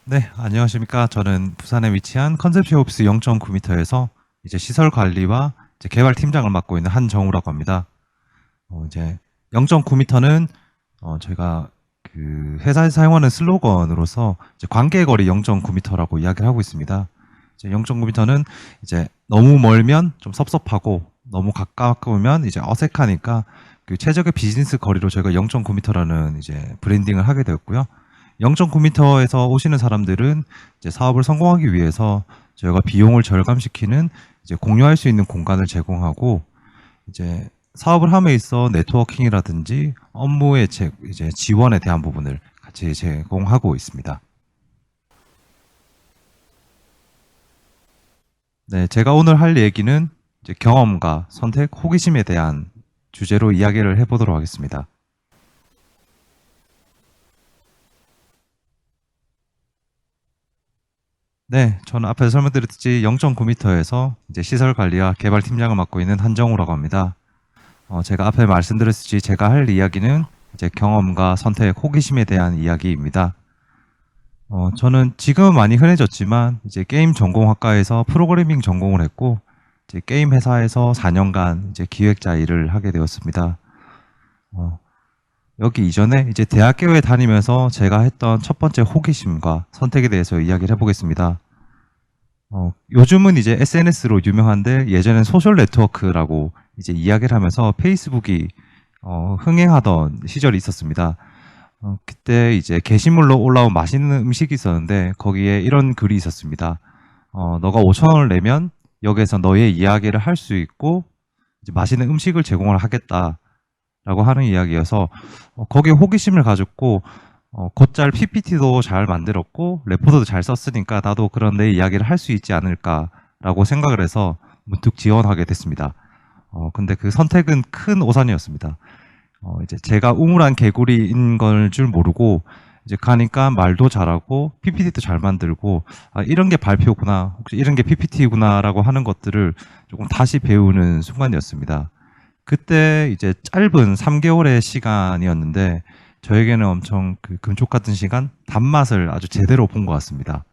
네, 안녕하십니까. 저는 부산에 위치한 컨셉쉐 오피스 0.9m에서 이제 시설 관리와 이제 개발 팀장을 맡고 있는 한정우라고 합니다. 이제 0.9m는 저희가 그 회사에서 사용하는 슬로건으로서 이제 관계 거리 0.9m라고 이야기를 하고 있습니다. 이제 0.9m는 이제 너무 멀면 좀 섭섭하고 너무 가까우면 이제 어색하니까 그 최적의 비즈니스 거리로 저희가 0.9m라는 이제 브랜딩을 하게 되었고요. 0.9m에서 오시는 사람들은 이제 사업을 성공하기 위해서 저희가 비용을 절감시키는 이제 공유할 수 있는 공간을 제공하고 이제 사업을 함에 있어 네트워킹이라든지 업무의 이제 지원에 대한 부분을 같이 제공하고 있습니다. 네, 제가 오늘 할 얘기는 이제 경험과 선택, 호기심에 대한 주제로 이야기를 해보도록 하겠습니다. 네, 저는 앞에서 설명드렸듯이 0.9m에서 이제 시설 관리와 개발 팀장을 맡고 있는 한정우라고 합니다. 제가 앞에 말씀드렸듯이 제가 할 이야기는 이제 경험과 선택, 호기심에 대한 이야기입니다. 저는 지금은 많이 흔해졌지만 이제 게임 전공학과에서 프로그래밍 전공을 했고 이제 게임 회사에서 4년간 이제 기획자 일을 하게 되었습니다. 어, 여기 이전에 이제 대학교에 다니면서 제가 했던 첫 번째 호기심과 선택에 대해서 이야기를 해보겠습니다. 요즘은 이제 SNS로 유명한데 예전엔 소셜 네트워크라고 이제 이야기를 하면서 페이스북이 흥행하던 시절이 있었습니다. 그때 이제 게시물로 올라온 맛있는 음식이 있었는데 거기에 이런 글이 있었습니다. 너가 5천 원을 내면 여기에서 너의 이야기를 할 수 있고 이제 맛있는 음식을 제공을 하겠다라고 하는 이야기여서 거기에 호기심을 가졌고 곧잘 PPT도 잘 만들었고 레포트도 잘 썼으니까 나도 그런 내 이야기를 할 수 있지 않을까라고 생각을 해서 문득 지원하게 됐습니다. 근데 그 선택은 큰 오산이었습니다. 이제 제가 우물한 개구리인 걸 줄 모르고 이제 가니까 말도 잘하고 PPT도 잘 만들고 이런 게 발표구나 혹시 이런 게 PPT구나라고 하는 것들을 조금 다시 배우는 순간이었습니다. 그때 이제 짧은 3개월의 시간이었는데 저에게는 엄청 그 금쪽 같은 시간, 단맛을 아주 제대로 본 것 같습니다.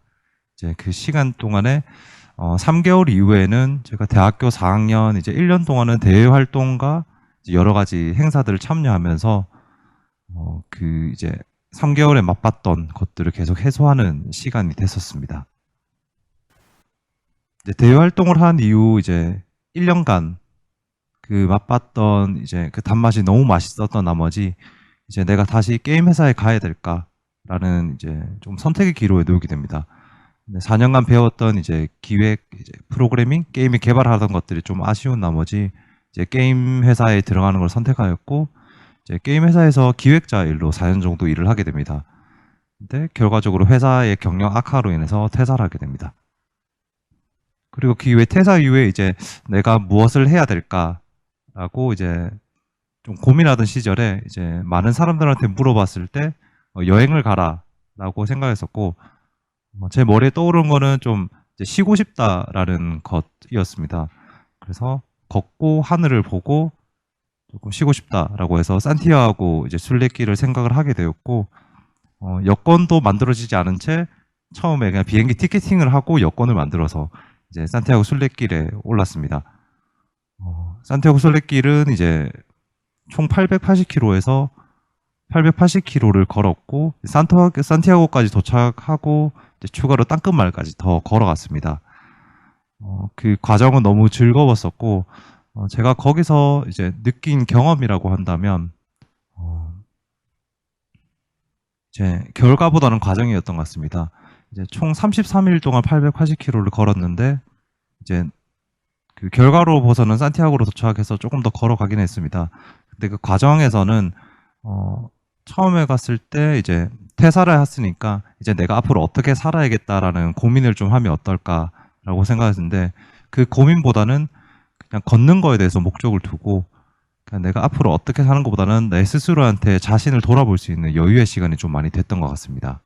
이제 그 시간 동안에 3개월 이후에는 제가 대학교 4학년 이제 1년 동안은 대외 활동과 이제 여러 가지 행사들을 참여하면서 그 이제 3개월에 맛봤던 것들을 계속 해소하는 시간이 됐었습니다. 이제 대외 활동을 한 이후 이제 1년간 그 맛봤던 이제 그 단맛이 너무 맛있었던 나머지 이제 내가 다시 게임 회사에 가야 될까라는 이제 좀 선택의 기로에 놓이게 됩니다. 4년간 배웠던 이제 기획, 이제 프로그래밍, 게임을 개발하던 것들이 좀 아쉬운 나머지 이제 게임 회사에 들어가는 걸 선택하였고 이제 게임 회사에서 기획자 일로 4년 정도 일을 하게 됩니다. 근데 결과적으로 회사의 경영 악화로 인해서 퇴사를 하게 됩니다. 그리고 그 이후에 퇴사 이후에 이제 내가 무엇을 해야 될까라고 이제 좀 고민하던 시절에 이제 많은 사람들한테 물어봤을 때 여행을 가라라고 생각했었고 제 머리에 떠오른 거는 좀 이제 쉬고 싶다라는 것이었습니다. 그래서 걷고 하늘을 보고 조금 쉬고 싶다라고 해서 산티아고 이제 순례길을 생각을 하게 되었고 여권도 만들어지지 않은 채 처음에 그냥 비행기 티켓팅을 하고 여권을 만들어서 이제 산티아고 순례길에 올랐습니다. 산티아고 순례길은 이제 총 880km에서 880km를 걸었고 산티아고까지 도착하고 이제 추가로 땅끝마을까지 더 걸어갔습니다. 그 과정은 너무 즐거웠었고 제가 거기서 이제 느낀 경험이라고 한다면 이제 결과보다는 과정이었던 것 같습니다. 이제 총 33일 동안 880km를 걸었는데 이제 그 결과로 보서는 산티아고로 도착해서 조금 더 걸어가긴 했습니다. 근데 그 과정에서는 처음에 갔을 때 이제 퇴사를 했으니까 이제 내가 앞으로 어떻게 살아야겠다라는 고민을 좀 하면 어떨까라고 생각했는데 그 고민보다는 그냥 걷는 거에 대해서 목적을 두고 그냥 내가 앞으로 어떻게 사는 것보다는 내 스스로한테 자신을 돌아볼 수 있는 여유의 시간이 좀 많이 됐던 것 같습니다.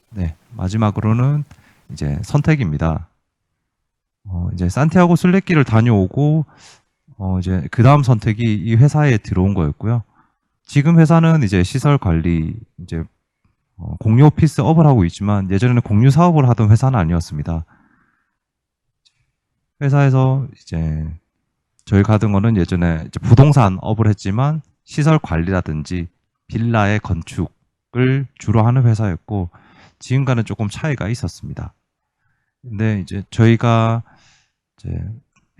네, 마지막으로는 이제 선택입니다. 이제 산티아고 순례길을 다녀오고 이제 그 다음 선택이 이 회사에 들어온 거였고요. 지금 회사는 이제 시설 관리 이제 공유 오피스업을 하고 있지만 예전에는 공유 사업을 하던 회사는 아니었습니다. 회사에서 이제 저희 가던 거는 예전에 이제 부동산 업을 했지만 시설 관리라든지 빌라의 건축을 주로 하는 회사였고 지금과는 조금 차이가 있었습니다. 근데 이제 저희가 이제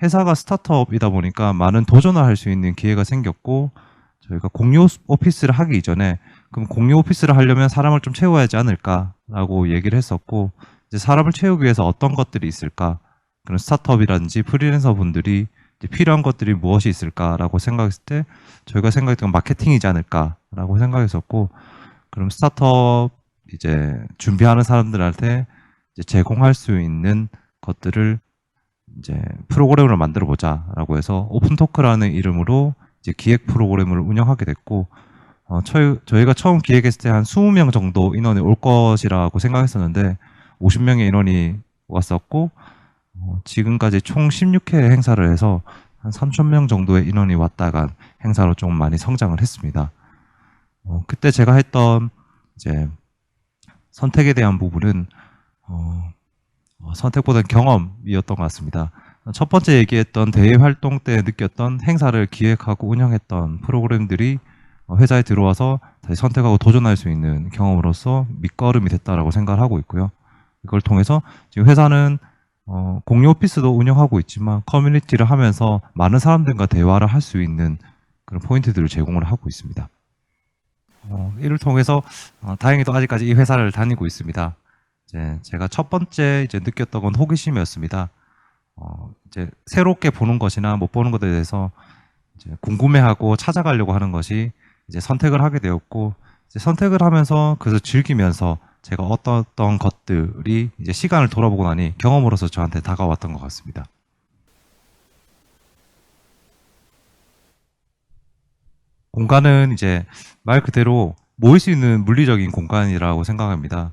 회사가 스타트업이다 보니까 많은 도전을 할 수 있는 기회가 생겼고 저희가 공유 오피스를 하기 이전에 그럼 공유 오피스를 하려면 사람을 좀 채워야 하지 않을까라고 얘기를 했었고 이제 사람을 채우기 위해서 어떤 것들이 있을까 그런 스타트업이라든지 프리랜서 분들이 이제 필요한 것들이 무엇이 있을까라고 생각했을 때 저희가 생각했던 건 마케팅이지 않을까라고 생각했었고 그럼 스타트업 이제 준비하는 사람들한테 이제 제공할 수 있는 것들을 이제 프로그램을 만들어 보자라고 해서 오픈토크라는 이름으로 이제 기획 프로그램을 운영하게 됐고 저희가 처음 기획했을 때 한 20명 정도 인원이 올 것이라고 생각했었는데 50명의 인원이 왔었고 지금까지 총 16회 행사를 해서 한 3,000명 정도의 인원이 왔다간 행사로 좀 많이 성장을 했습니다. 그때 제가 했던 이제 선택에 대한 부분은 선택보다는 경험이었던 것 같습니다. 첫 번째 얘기했던 대외 활동 때 느꼈던 행사를 기획하고 운영했던 프로그램들이 회사에 들어와서 다시 선택하고 도전할 수 있는 경험으로서 밑거름이 됐다라고 생각을 하고 있고요. 이걸 통해서 지금 회사는 공유 오피스도 운영하고 있지만 커뮤니티를 하면서 많은 사람들과 대화를 할 수 있는 그런 포인트들을 제공을 하고 있습니다. 이를 통해서 다행히도 아직까지 이 회사를 다니고 있습니다. 이제 제가 첫 번째 이제 느꼈던 건 호기심이었습니다. 이제 새롭게 보는 것이나 못 보는 것에 대해서 이제 궁금해하고 찾아가려고 하는 것이 이제 선택을 하게 되었고 이제 선택을 하면서 그래서 즐기면서 제가 어떤 것들이 이제 시간을 돌아보고 나니 경험으로서 저한테 다가왔던 것 같습니다. 공간은 이제 말 그대로 모일 수 있는 물리적인 공간이라고 생각합니다.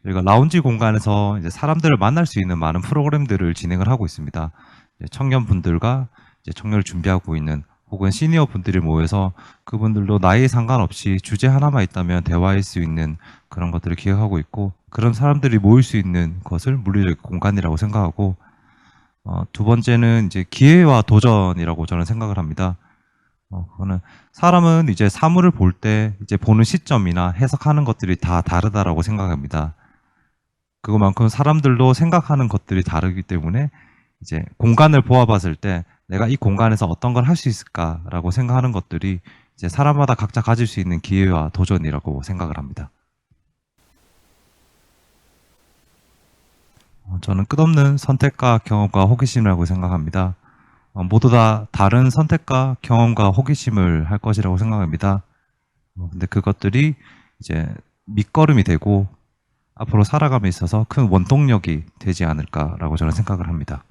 저희가 라운지 공간에서 이제 사람들을 만날 수 있는 많은 프로그램들을 진행을 하고 있습니다. 이제 청년분들과 이제 청년을 준비하고 있는 혹은 시니어 분들이 모여서 그분들도 나이에 상관없이 주제 하나만 있다면 대화할 수 있는 그런 것들을 기획하고 있고 그런 사람들이 모일 수 있는 것을 물리적 공간이라고 생각하고 두 번째는 이제 기회와 도전이라고 저는 생각을 합니다. 그거는 사람은 이제 사물을 볼 때 이제 보는 시점이나 해석하는 것들이 다 다르다라고 생각합니다. 그것만큼 사람들도 생각하는 것들이 다르기 때문에 이제 공간을 보아봤을 때 내가 이 공간에서 어떤 걸 할 수 있을까라고 생각하는 것들이 이제 사람마다 각자 가질 수 있는 기회와 도전이라고 생각을 합니다. 저는 끝없는 선택과 경험과 호기심이라고 생각합니다. 모두 다 다른 선택과 경험과 호기심을 할 것이라고 생각합니다. 근데 그것들이 이제 밑거름이 되고 앞으로 살아감에 있어서 큰 원동력이 되지 않을까라고 저는 생각을 합니다.